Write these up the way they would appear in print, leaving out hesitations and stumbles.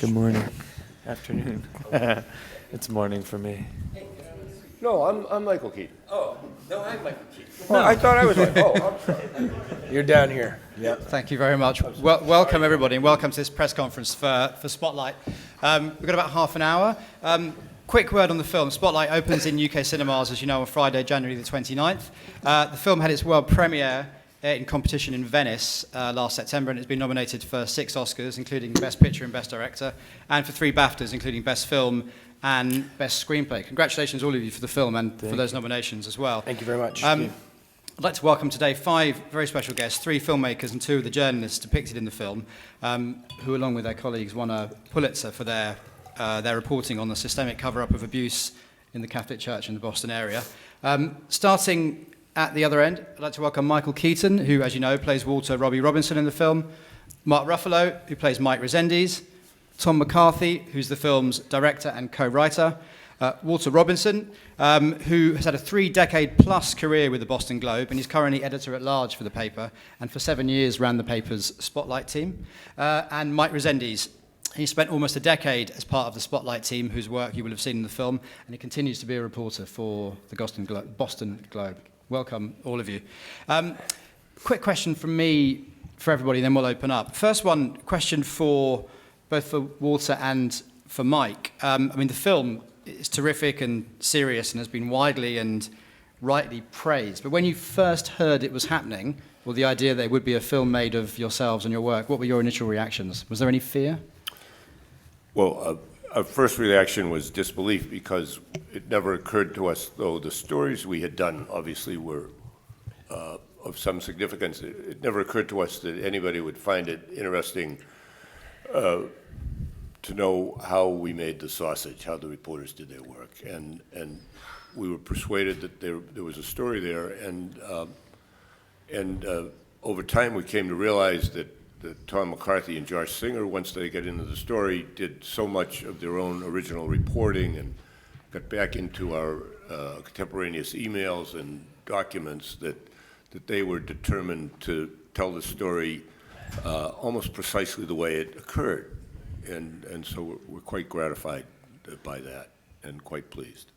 Good morning. Afternoon. It's morning for me. No, I'm Michael Keaton. Oh, no, I'm Michael Keaton. Oh, I thought I was like, I'm sorry. You're down here. Yeah. Thank you very much. Welcome, everybody, and welcome to this press conference for Spotlight. We've got about half an hour. Quick word on the film. Spotlight opens in UK cinemas, as you know, on Friday, January the 29th. The film had its world premiere in competition in Venice last September, and it's been nominated for 6 Oscars, including Best Picture and Best Director, and for 3 BAFTAs, including Best Film and Best Screenplay. Congratulations, all of you, for the film and for those nominations as well. Thank you very much. I'd like to welcome today 5 very special guests, 3 filmmakers and 2 of the journalists depicted in the film, who, along with their colleagues, won a Pulitzer for their reporting on the systemic cover-up of abuse in the Catholic Church in the Boston area. Starting at the other end, I'd like to welcome Michael Keaton, who, as you know, plays Walter Robbie Robinson in the film, Mark Ruffalo, who plays Mike Rezendes, Tom McCarthy, who's the film's director and co-writer, Walter Robinson, who has had a 3-decade-plus career with the Boston Globe, and he's currently editor-at-large for the paper, and for 7 years ran the paper's Spotlight team, and Mike Rezendes. He spent almost a decade as part of the Spotlight team, whose work you will have seen in the film, and he continues to be a reporter for the Boston Globe. Welcome, all of you. Quick question from me for everybody, then we'll open up. First one, question for both for Walter and for Mike. I mean, the film is terrific and serious and has been widely and rightly praised. But when you first heard it was happening, or the idea there would be a film made of yourselves and your work, what were your initial reactions? Was there any fear? Well, our first reaction was disbelief, because it never occurred to us, though the stories we had done obviously were of some significance, it never occurred to us that anybody would find it interesting to know how we made the sausage, how the reporters did their work. And we were persuaded that there was a story there, and over time we came to realize that Tom McCarthy and Josh Singer, once they got into the story, did so much of their own original reporting and got back into our contemporaneous emails and documents that they were determined to tell the story almost precisely the way it occurred. And so we're quite gratified by that and quite pleased.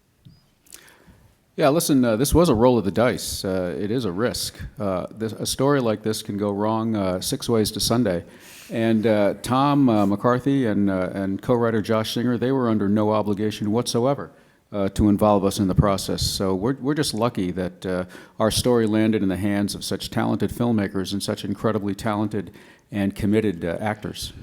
Yeah, listen, this was a roll of the dice. It is a risk. A story like this can go wrong 6 ways to Sunday. And Tom McCarthy and co-writer Josh Singer, they were under no obligation whatsoever to involve us in the process. So we're just lucky that our story landed in the hands of such talented filmmakers and such incredibly talented and committed actors.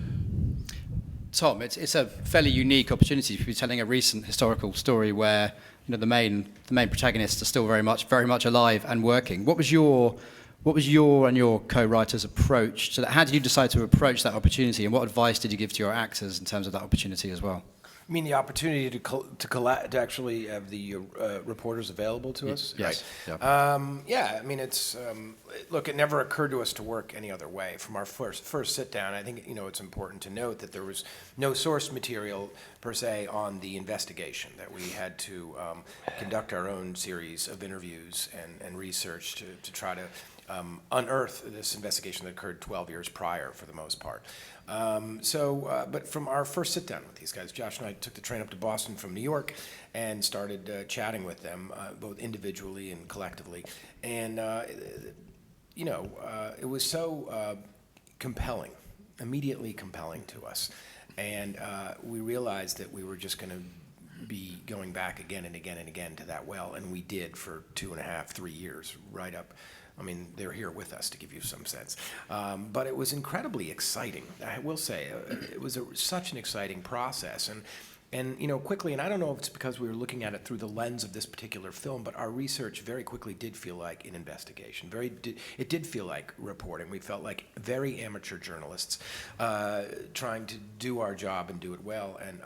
Tom, it's a fairly unique opportunity to be telling a recent historical story where the main protagonists are still very much alive and working. What was your and your co-writers' approach to that? How did you decide to approach that opportunity, and what advice did you give to your actors in terms of that opportunity as well? You mean the opportunity to actually have the reporters available to us? Yes. Right. Yeah. I mean, it's look. It never occurred to us to work any other way. From our first sit down, I think it's important to note that there was no source material per se on the investigation. That we had to conduct our own series of interviews and research to try to unearth this investigation that occurred 12 years prior, for the most part. But from our first sit down with these guys, Josh and I took the train up to Boston from New York and started chatting with them, both individually and collectively. And, it was so compelling, immediately compelling to us. And we realized that we were just going to be going back again and again and again to that well, and we did for 2.5, 3 years, right up. I mean, they're here with us, to give you some sense. But it was incredibly exciting, I will say. It was such an exciting process. And quickly, and I don't know if it's because we were looking at it through the lens of this particular film, but our research very quickly did feel like an investigation. It did feel like reporting. We felt like very amateur journalists trying to do our job and do it well. And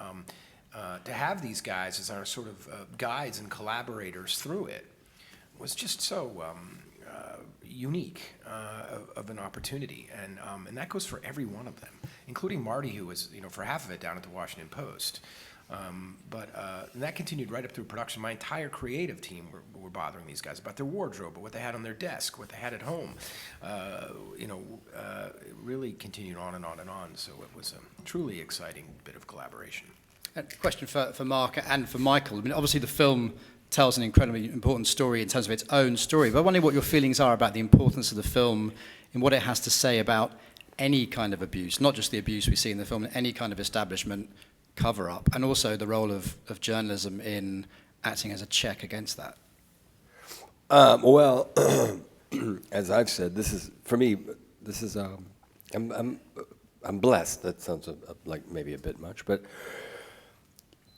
to have these guys as our sort of guides and collaborators through it was just so unique of an opportunity, and that goes for every one of them, including Marty, who was for half of it down at the Washington Post. And that continued right up through production. My entire creative team were bothering these guys about their wardrobe, what they had on their desk, what they had at home. It really continued on and on and on. So it was a truly exciting bit of collaboration. A question for Mark and for Michael. I mean, obviously the film tells an incredibly important story in terms of its own story, but I wonder what your feelings are about the importance of the film in what it has to say about any kind of abuse, not just the abuse we see in the film, any kind of establishment cover-up, and also the role of journalism in acting as a check against that. Well, as I've said, this is, for me, this is, I'm blessed. That sounds like maybe a bit much, but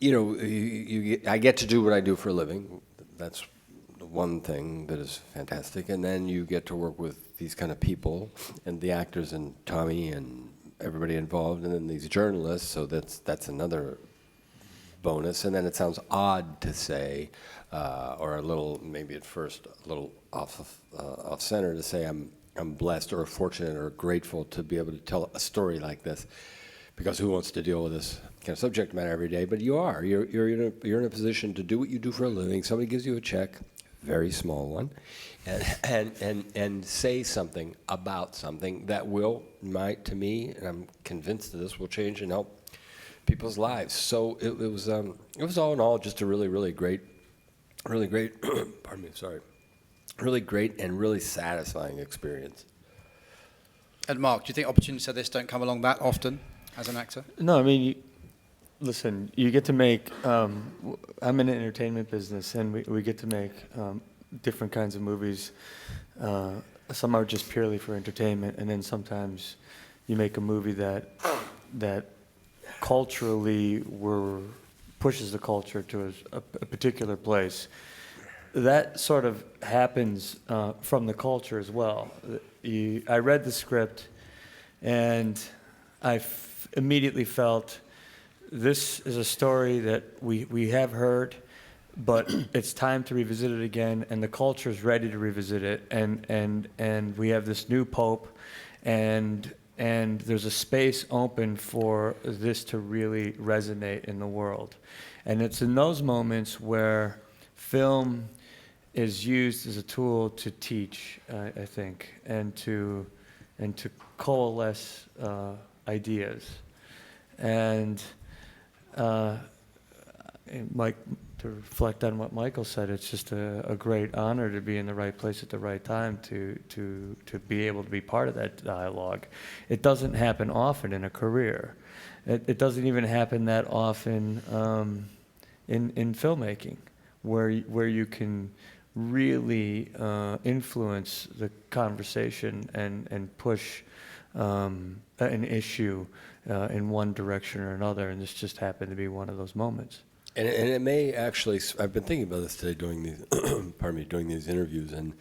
I get to do what I do for a living. That's the one thing that is fantastic. And then you get to work with these kind of people, and the actors and Tommy and everybody involved, and then these journalists. So that's another bonus. And then it sounds odd to say, or a little, maybe at first a little off center to say I'm blessed or fortunate or grateful to be able to tell a story like this, because who wants to deal with this kind of subject matter every day? But you're in a position to do what you do for a living. Somebody gives you a check, very small one, and say something about something that might, to me, and I'm convinced that this will change and help people's lives. So it was all in all just a really great, pardon me, sorry, really great and really satisfying experience. And Mark, do you think opportunities like this don't come along that often as an actor? No, I mean, listen, you get to make, I'm in the entertainment business, and we get to make different kinds of movies. Some are just purely for entertainment, and then sometimes you make a movie that culturally pushes the culture to a particular place. That sort of happens from the culture as well. I read the script, and I immediately felt this is a story that we have heard, but it's time to revisit it again, and the culture is ready to revisit it, and we have this new pope, and there's a space open for this to really resonate in the world. And it's in those moments where film is used as a tool to teach, I think, and to coalesce ideas. And Mike, to reflect on what Michael said, it's just a great honor to be in the right place at the right time to be able to be part of that dialogue. It doesn't happen often in a career. It doesn't even happen that often in filmmaking, where you can really influence the conversation and push an issue in one direction or another, and this just happened to be one of those moments. And it may actually, I've been thinking about this today doing these, doing these interviews, and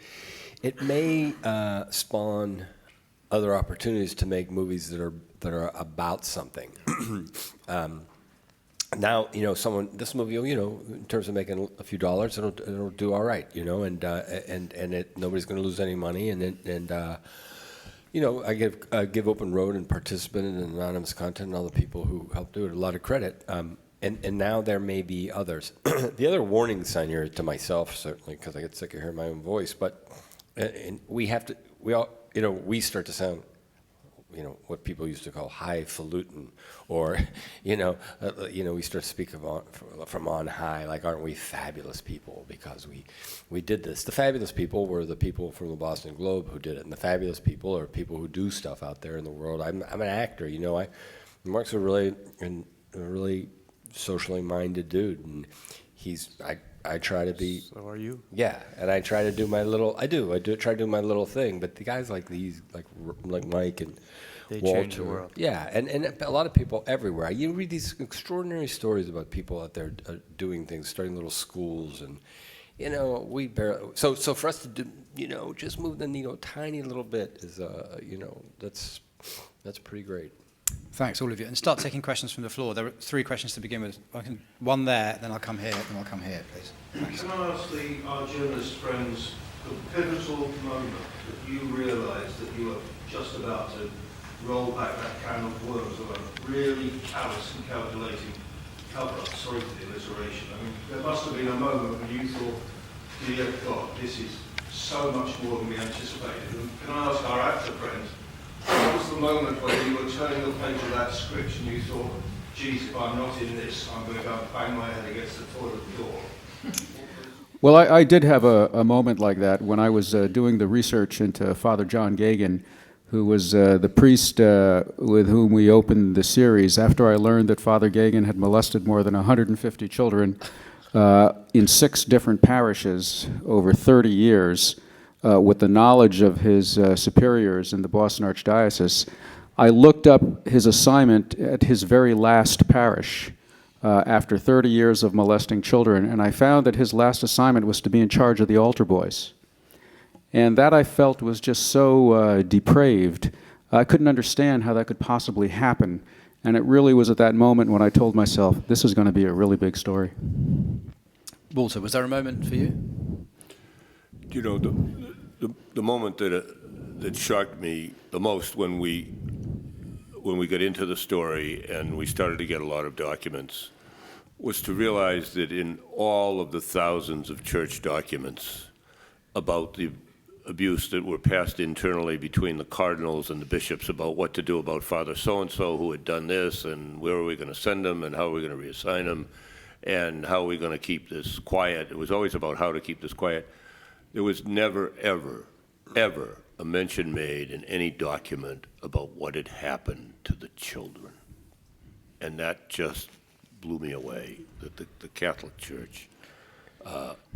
it may spawn other opportunities to make movies that are about something. Now, this movie, in terms of making a few dollars, it'll do all right, and nobody's going to lose any money, I give Open Road and Participant and Anonymous Content and all the people who helped do it a lot of credit. And now there may be others. The other warning sign here to myself, certainly, because I get sick of hearing my own voice, but we start to sound, what people used to call highfalutin, or, we start to speak from on high, like, aren't we fabulous people because we did this. The fabulous people were the people from the Boston Globe who did it, and the fabulous people are people who do stuff out there in the world. I'm an actor, Mark's a really socially minded dude, and I try to be. So are you? Yeah, and I try to do my little. I try to do my little thing. But the guys like these, like Mike and They Walter, change the world. Yeah, and a lot of people everywhere. You read these extraordinary stories about people out there doing things, starting little schools, and we barely. So for us to do, just move the needle a tiny little bit is, that's pretty great. Thanks, all of you. And start taking questions from the floor. There are 3 questions to begin with. One there, then I'll come here, then I'll come here, please. Thanks. Can I ask our journalist friends the pivotal moment that you realised that you were just about to roll back that can of worms, or a really callous and calculating cover-up, sorry for the alliteration. I mean, there must have been a moment when you thought, dear God, this is so much more than we anticipated. And can I ask our actor friend, what was the moment when you were turning the page of that script and you thought, geez, if I'm not in this, I'm going to go and bang my head against the toilet door? Well, I did have a moment like that when I was doing the research into Father John Gagan, who was the priest with whom we opened the series. After I learned that Father Gagan had molested more than 150 children in 6 different parishes over 30 years, with the knowledge of his superiors in the Boston Archdiocese, I looked up his assignment at his very last parish after 30 years of molesting children, and I found that his last assignment was to be in charge of the altar boys. And that I felt was just so depraved. I couldn't understand how that could possibly happen. And it really was at that moment when I told myself, this is going to be a really big story. Walter, was there a moment for you? You know, the moment that shocked me the most when we got into the story and we started to get a lot of documents was to realize that in all of the thousands of church documents about the abuse that were passed internally between the cardinals and the bishops about what to do about Father so-and-so who had done this and where are we going to send him and how are we going to reassign him and how are we going to keep this quiet. It was always about how to keep this quiet. There was never, ever, ever a mention made in any document about what had happened to the children. And that just blew me away, that the Catholic Church,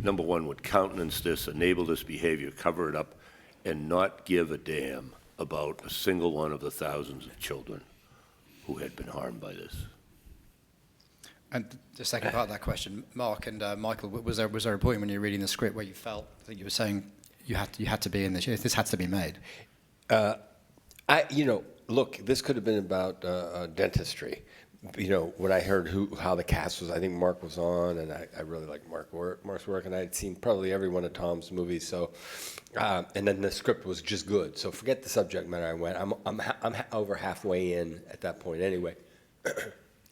number one, would countenance this, enable this behavior, cover it up, and not give a damn about a single one of the thousands of children who had been harmed by this. And the second part of that question, Mark and Michael, was there a point when you were reading the script where you felt that you were saying you had to be in this had to be made? Look, this could have been about dentistry. When I heard how the cast was, I think Mark was on, and I really liked Mark's work, and I had seen probably every one of Tom's movies. So, and then the script was just good. So forget the subject matter. I went. I'm over halfway in at that point anyway.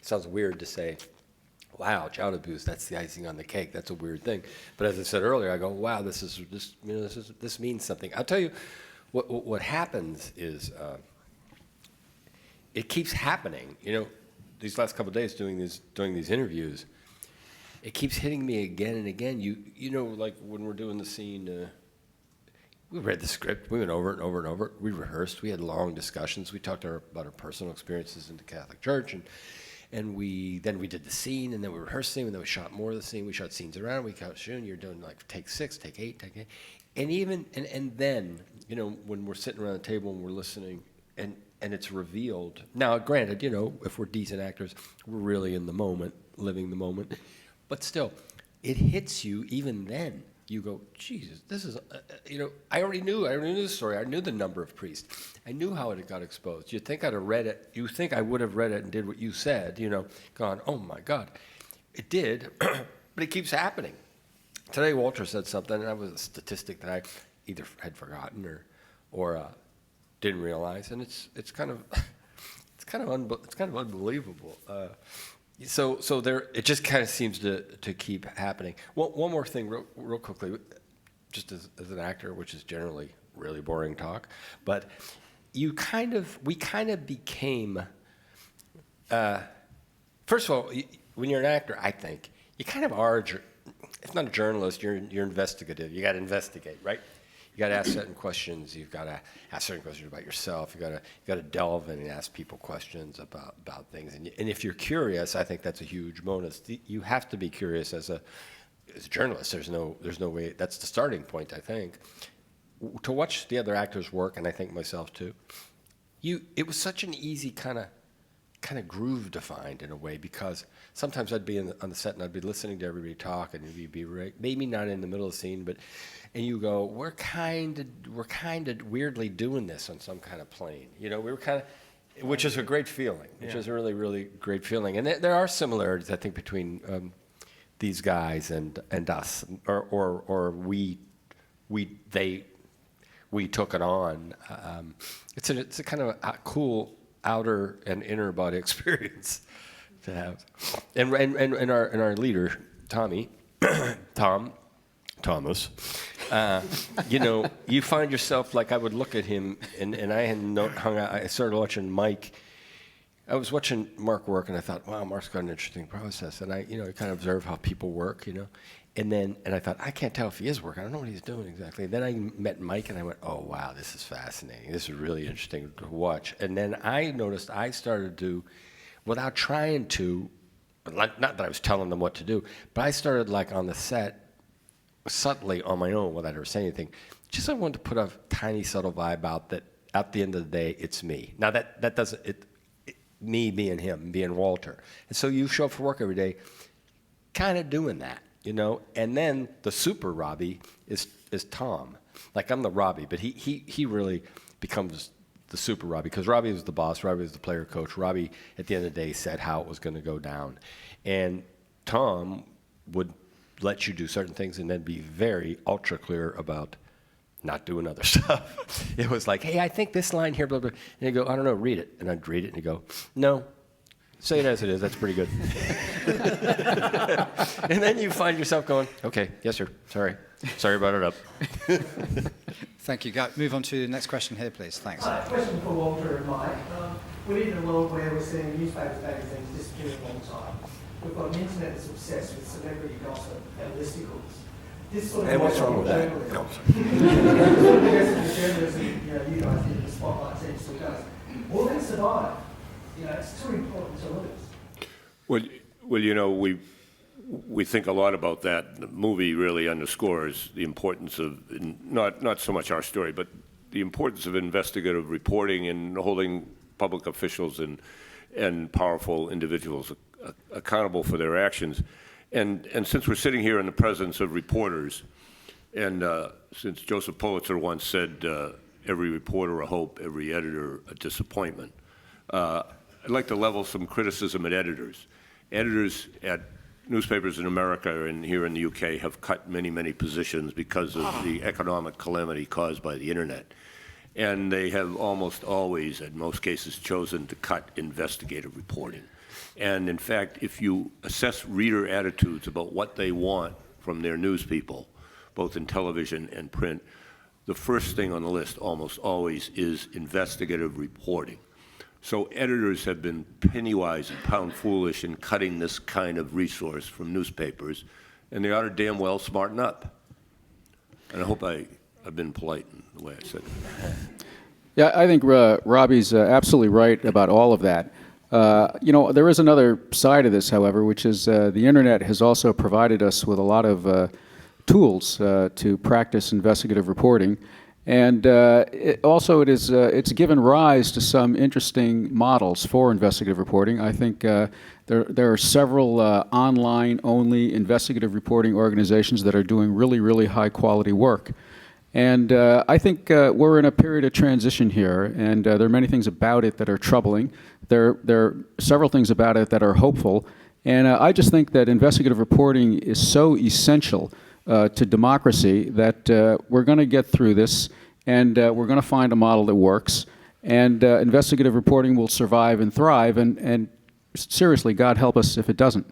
Sounds weird to say. Wow, child abuse, that's the icing on the cake. That's a weird thing. But as I said earlier, I go, wow, this means something. I'll tell you what happens is it keeps happening. These last couple of days doing these interviews, it keeps hitting me again and again. Like when we're doing the scene, we read the script, we went over it and over and over it. We rehearsed, we had long discussions. We talked about our personal experiences in the Catholic Church, and then we did the scene, and then we rehearsed the scene, and then we shot more of the scene. We shot scenes around. We kept shooting. You're doing like take 6, take 8, take 8, and then when we're sitting around the table and we're listening, and it's revealed. Now, granted, if we're decent actors, we're really in the moment, living the moment, but still, it hits you even then. You go, Jesus, this is, I already knew the story. I knew the number of priests. I knew how it got exposed. You'd think I'd have read it. You think I would have read it and did what you said, gone, oh my God. It did, but it keeps happening. Today, Walter said something, and that was a statistic that I either had forgotten or didn't realize, and it's kind of unbelievable. So there, it just kind of seems to keep happening. One more thing, real quickly, just as an actor, which is generally really boring talk, but we kind of became. First of all, when you're an actor, I think you kind of are. If not a journalist, you're investigative. You got to investigate, right? You got to ask certain questions. You've got to ask certain questions about yourself. You got to delve in and ask people questions about things. And if you're curious, I think that's a huge bonus. You have to be curious as a journalist. There's no way. That's the starting point, I think. To watch the other actors work, and I think myself too. It was such an easy kind of groove to find in a way, because sometimes I'd be on the set and I'd be listening to everybody talk, and you'd be maybe not in the middle of the scene, and you go, we're kind of weirdly doing this on some kind of plane, we were kind of, which is a great feeling, which is a really, really great feeling, and there are similarities I think between these guys and us, or we took it on. It's a kind of a cool outer and inner body experience. to have. And our leader, Tommy, Thomas, you know, you find yourself like I would look at him, and I had hung out. I started watching Mike. I was watching Mark work, and I thought, wow, Mark's got an interesting process. And I kind of observe how people work, you know. And I thought, I can't tell if he is working. I don't know what he's doing exactly. Then I met Mike, and I went, oh, wow, this is fascinating. This is really interesting to watch. And then I noticed I started to, without trying to, not that I was telling them what to do, but I started like on the set, subtly on my own without ever saying anything. Just I wanted to put a tiny subtle vibe out that at the end of the day, it's me. Now that doesn't, me being him, being Walter. And so you show up for work every day kind of doing that, you know? And then the super Robbie is Tom. Like I'm the Robbie, but he really becomes the super Robbie because Robbie was the boss, Robbie was the player coach. Robbie, at the end of the day, said how it was going to go down. And Tom would let you do certain things and then be very ultra clear about not doing other stuff. It was like, hey, I think this line here, blah, blah. And you go, I don't know, read it. And I'd read it and you go, no, say it as it is. That's pretty good. And then you find yourself going, okay, yes, sir. Sorry about it up. Thank you. Move on to the next question here, please. Thanks. Question for Walter and Mike. We live in a world where we're seeing newspapers, magazines disappearing all the time. We've got an internet that's obsessed with celebrity gossip and listicles. This sort of And what's wrong with that? journalism, you know, you guys did in the spotlight team still does. Will they survive? You know, it's too important to lose. Well, you know, we think a lot about that. The movie really underscores the importance of not so much our story, but the importance of investigative reporting and holding public officials and powerful individuals accountable for their actions. And since we're sitting here in the presence of reporters, and since Joseph Pulitzer once said, every reporter a hope, every editor a disappointment, I'd like to level some criticism at editors. Editors at newspapers in America and here in the UK have cut many, many positions because of the economic calamity caused by the internet. And they have almost always, in most cases, chosen to cut investigative reporting. And in fact, if you assess reader attitudes about what they want from their news people, both in television and print, the first thing on the list almost always is investigative reporting. So editors have been penny-wise and pound-foolish in cutting this kind of resource from newspapers, and they ought to damn well smarten up. And I hope I've been polite in the way I said it. Yeah, I think Robbie's absolutely right about all of that. You know, there is another side of this, however, which is the internet has also provided us with a lot of tools to practice investigative reporting. And it's given rise to some interesting models for investigative reporting. I think there are several online-only investigative reporting organizations that are doing really, really high-quality work. And I think we're in a period of transition here, and there are many things about it that are troubling. There are several things about it that are hopeful. And I just think that investigative reporting is so essential to democracy that we're going to get through this, and we're going to find a model that works. And investigative reporting will survive and thrive, and seriously, God help us if it doesn't.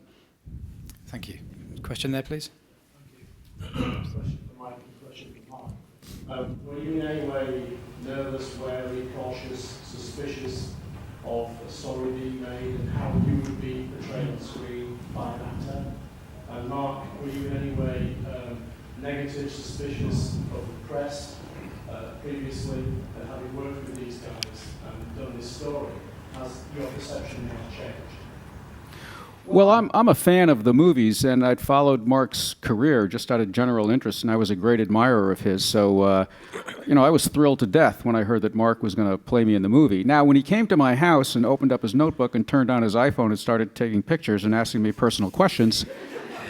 Thank you. Question there, please. Question for Mike and question for Mark. Were you in any way nervous, wary, cautious, suspicious of a story being made and how you would be portrayed on screen by an actor? And Mark, were you in any way negative, suspicious of the press previously, and having worked with these guys and done this story, has your perception now changed? Well, I'm a fan of the movies, and I'd followed Mark's career just out of general interest, and I was a great admirer of his. So, you know, I was thrilled to death when I heard that Mark was going to play me in the movie. Now, when he came to my house and opened up his notebook and turned on his iPhone and started taking pictures and asking me personal questions,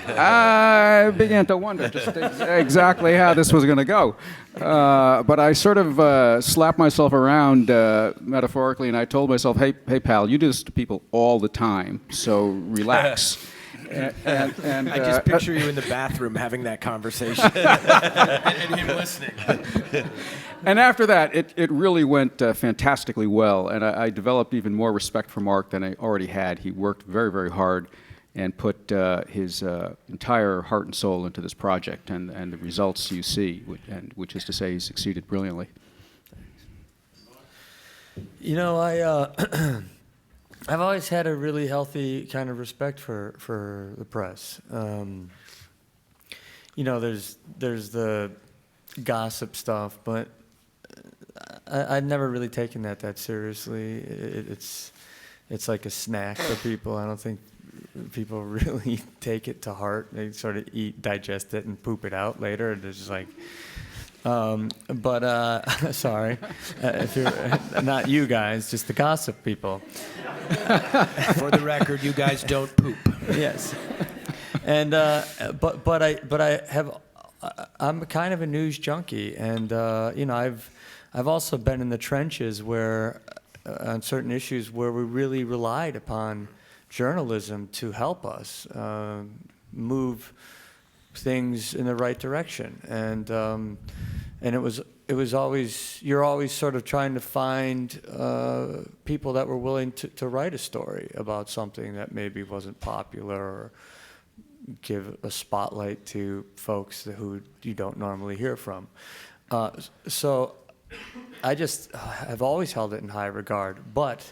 I began to wonder just exactly how this was going to go. But I sort of slapped myself around metaphorically, and I told myself, hey, pal, you do this to people all the time, so relax. And I just picture you in the bathroom having that conversation and him listening. And after that, it really went fantastically well, and I developed even more respect for Mark than I already had. He worked very, very hard and put his entire heart and soul into this project, and the results you see, which is to say he succeeded brilliantly. You know, I've always had a really healthy kind of respect for the press. You know, there's the gossip stuff, but I've never really taken that seriously. It's like a snack for people. I don't think people really take it to heart. They sort of digest it and poop it out later. They're just like, sorry, if you're not you guys, just the gossip people. For the record, you guys don't poop. Yes, and I'm kind of a news junkie, and you know, I've also been in the trenches where on certain issues where we really relied upon journalism to help us move things in the right direction, and it was always, you're always sort of trying to find people that were willing to write a story about something that maybe wasn't popular, or give a spotlight to folks who you don't normally hear from. So I just have always held it in high regard. But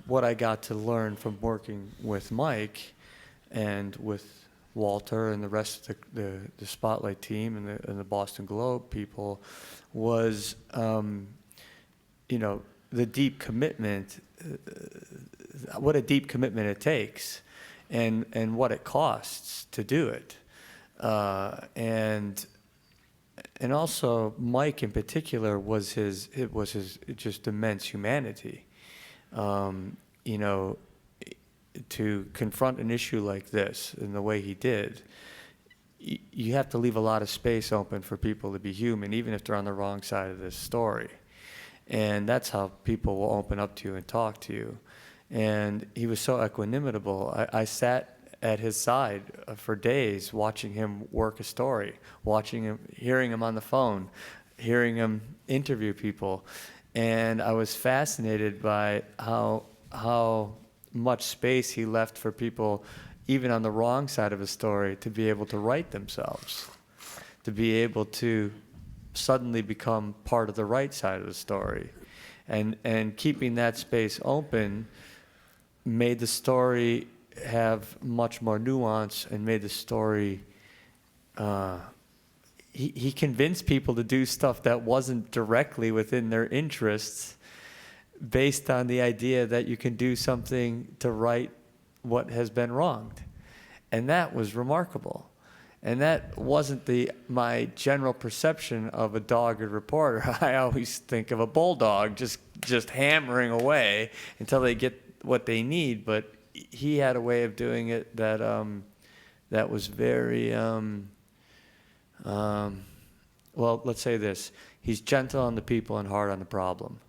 what I got to learn from working with Mike and with Walter and the rest of the Spotlight team and the Boston Globe people was, you know, the deep commitment, what a deep commitment it takes, and what it costs to do it, and also Mike in particular was his just immense humanity, you know. To confront an issue like this in the way he did, you have to leave a lot of space open for people to be human, even if they're on the wrong side of this story. And that's how people will open up to you and talk to you. And he was so equanimable. I sat at his side for days watching him work a story, watching him, hearing him on the phone, hearing him interview people. And I was fascinated by how much space he left for people, even on the wrong side of a story, to be able to write themselves, to be able to suddenly become part of the right side of the story. And keeping that space open made the story have much more nuance, and made the story, he convinced people to do stuff that wasn't directly within their interests, based on the idea that you can do something to right what has been wronged. And that was remarkable. And that wasn't my general perception of a dogged reporter. I always think of a bulldog just hammering away until they get what they need. But he had a way of doing it that that was very, well, let's say this. He's gentle on the people and hard on the problem.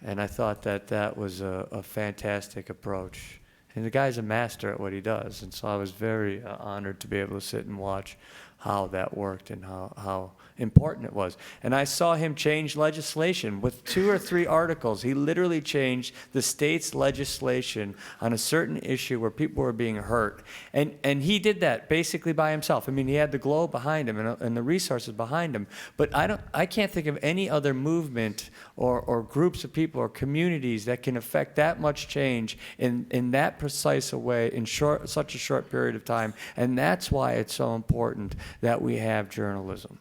And I thought that was a fantastic approach. And the guy's a master at what he does. And so I was very honored to be able to sit and watch how that worked and how important it was. And I saw him change legislation with 2 or 3 articles. He literally changed the state's legislation on a certain issue where people were being hurt. And he did that basically by himself. I mean, he had the Globe behind him and the resources behind him. But I can't think of any other movement or groups of people or communities that can affect that much change in that precise a way in such a short period of time. And that's why it's so important that we have journalism,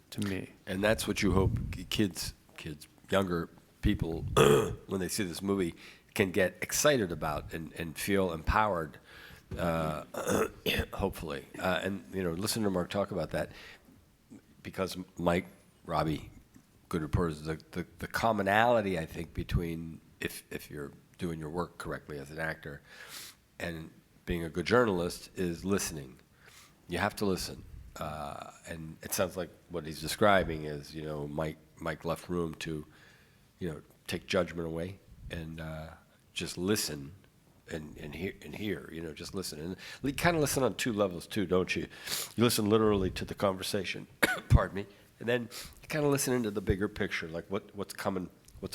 to me. And that's what you hope kids, younger people, when they see this movie, can get excited about and feel empowered, hopefully. And, you know, listen to Mark talk about that, because Mike, Robbie, good reporters, the commonality, I think, between if you're doing your work correctly as an actor and being a good journalist is listening. You have to listen. And it sounds like what he's describing is, you know, Mike left room to, you know, take judgment away and just listen and hear, you know, just listen. And you kind of listen on 2 levels too, don't you? You listen literally to the conversation, pardon me, And then you kind of listen into the bigger picture, like what's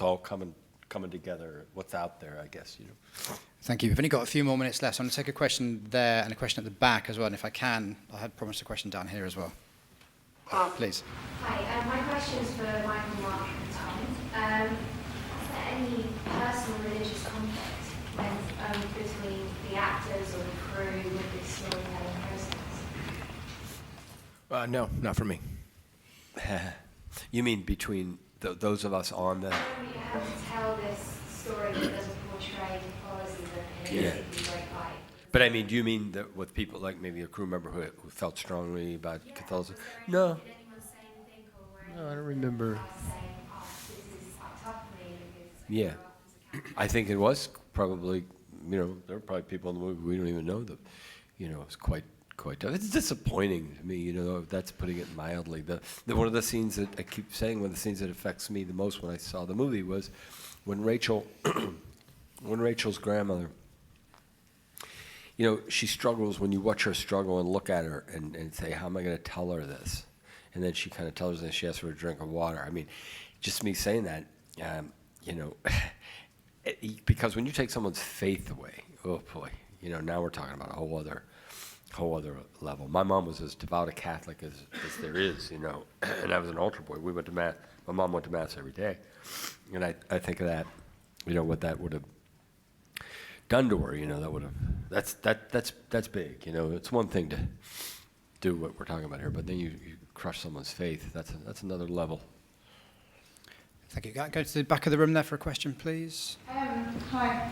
all coming together, what's out there, I guess, you know. Thank you. We've only got a few more minutes left. So I'm going to take a question there and a question at the back as well. And if I can, I had promised a question down here as well. Please. Hi, my question is for Michael, Mark, and Tom. Is there any personal religious conflict between the actors or the crew with this storytelling process? No, not for me. You mean between those of us on the... How to tell this story that doesn't portray the policies in a particularly great light? But I mean, do you mean that with people like maybe a crew member who felt strongly about Catholicism? No. Did anyone say anything, or were No, I don't remember. saying, oh, this is tough for me because I Yeah. grew up as a Catholic? I think it was probably, you know, there were probably people in the movie we don't even know that, you know, it was quite tough. It's disappointing to me, you know, that's putting it mildly. One of the scenes that I keep saying, one of the scenes that affects me the most when I saw the movie was when Rachel's grandmother, you know, she struggles, when you watch her struggle and look at her and say, how am I going to tell her this? And then she kind of tells her that she asks for a drink of water. I mean, just me saying that, you know, because when you take someone's faith away, oh boy, you know, now we're talking about a whole other level. My mom was as devout a Catholic as there is, you know, and I was an altar boy. We went to Mass. My mom went to Mass every day. And I think of that, you know, what that would have done to her, you know, that would have, that's big, you know. It's one thing to do what we're talking about here, but then you crush someone's faith. That's another level. Thank you. Go to the back of the room there for a question, please. Hi.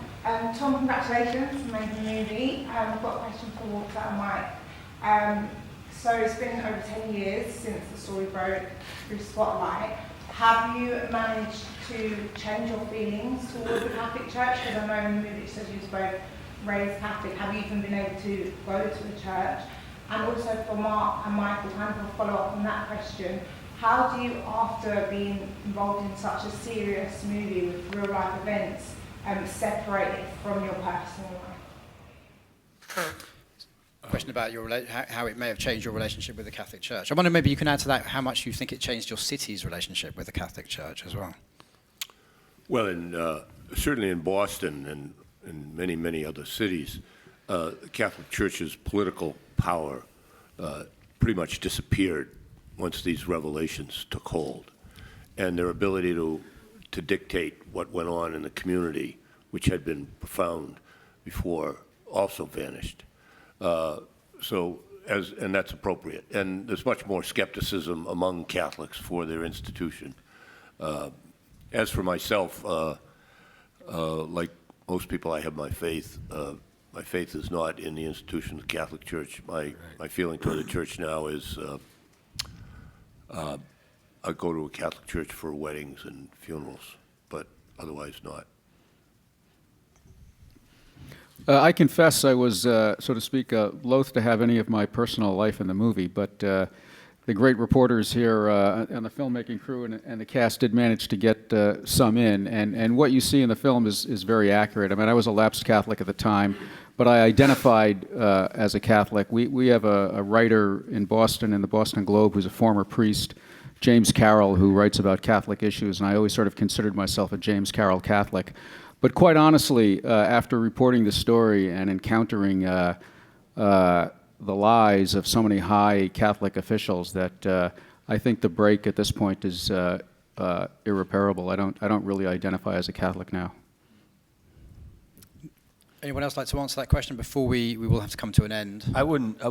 Tom, congratulations on making the movie. I've got a question for Walter and Mike. So it's been over 10 years since the story broke through Spotlight. Have you managed to change your feelings towards the Catholic Church? Because I know in the movie it says you were both raised Catholic. Have you even been able to go to the church? And also for Mark and Michael, kind of a follow-up on that question, how do you, after being involved in such a serious movie with real-life events, separate it from your personal life? Question about how it may have changed your relationship with the Catholic Church. I wonder maybe you can add to that how much you think it changed your city's relationship with the Catholic Church as well. Well, certainly in Boston and in many, many other cities, the Catholic Church's political power pretty much disappeared once these revelations took hold. And their ability to dictate what went on in the community, which had been profound before, also vanished. And that's appropriate. And there's much more skepticism among Catholics for their institution. As for myself, like most people, I have my faith. My faith is not in the institution of the Catholic Church. My feeling toward the church now is I go to a Catholic church for weddings and funerals, but otherwise not. I confess I was, so to speak, loath to have any of my personal life in the movie, but the great reporters here and the filmmaking crew and the cast did manage to get some in, and what you see in the film is very accurate. I mean, I was a lapsed Catholic at the time, but I identified as a Catholic. We have a writer in Boston, in the Boston Globe, who's a former priest, James Carroll, who writes about Catholic issues, and I always sort of considered myself a James Carroll Catholic. But quite honestly, after reporting the story and encountering the lies of so many high Catholic officials, that I think the break at this point is irreparable. I don't really identify as a Catholic now. Anyone else like to answer that question before we will have to come to an end? I wouldn't. I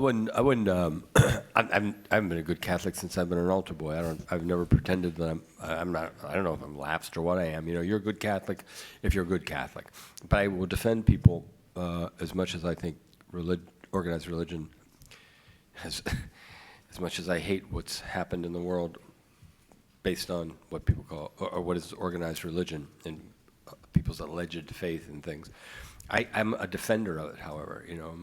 haven't been a good Catholic since I've been an altar boy. I've never pretended that I'm not. I don't know if I'm lapsed or what I am. You know, you're a good Catholic if you're a good Catholic. But I will defend people as much as I think organized religion has. As much as I hate what's happened in the world, based on what people call or what is organized religion and people's alleged faith in things. I'm a defender of it, however. You know,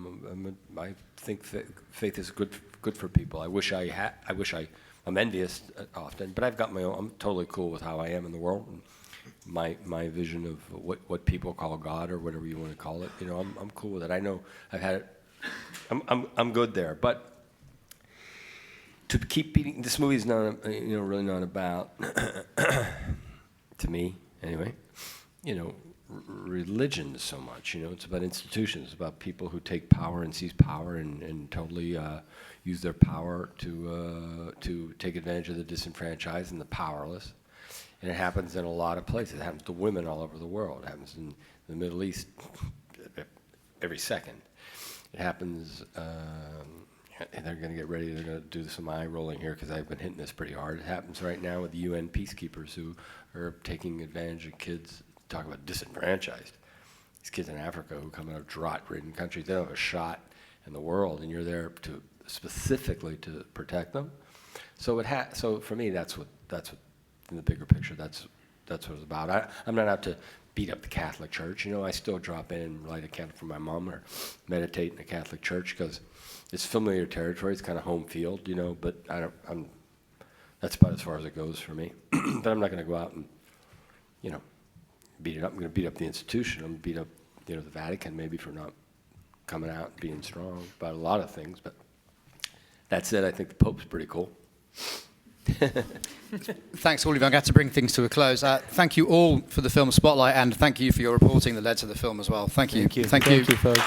I think that faith is good for people. I'm envious often, but I've got my own. I'm totally cool with how I am in the world. And my vision of what people call God or whatever you want to call it. You know, I'm cool with it. I know I've had it. I'm good there. But to keep beating, this movie's not, really not about, to me anyway, religion so much. It's about institutions. It's about people who take power and seize power and totally use their power to take advantage of the disenfranchised and the powerless. And it happens in a lot of places. It happens to women all over the world. It happens in the Middle East every second. It happens, they're going to get ready, they're going to do some eye rolling here because I've been hitting this pretty hard. It happens right now with the UN peacekeepers who are taking advantage of kids. Talk about disenfranchised. These kids in Africa who come out of drought-ridden countries, they don't have a shot in the world, and you're there to specifically to protect them. So so for me, that's what in the bigger picture, that's what it's about. I'm not out to beat up the Catholic Church. I still drop in and light a candle for my mom or meditate in the Catholic Church because it's familiar territory. It's kind of home field, But that's about as far as it goes for me. But I'm not going to go out and, beat it up. I'm going to beat up the institution. I'm going to beat up, the Vatican maybe for not coming out and being strong about a lot of things. But that said, I think the Pope's pretty cool. Thanks, all of you. I'm going to have to bring things to a close. Thank you all for the film Spotlight, and thank you for your reporting that led to the film as well. Thank you. Thank you, folks.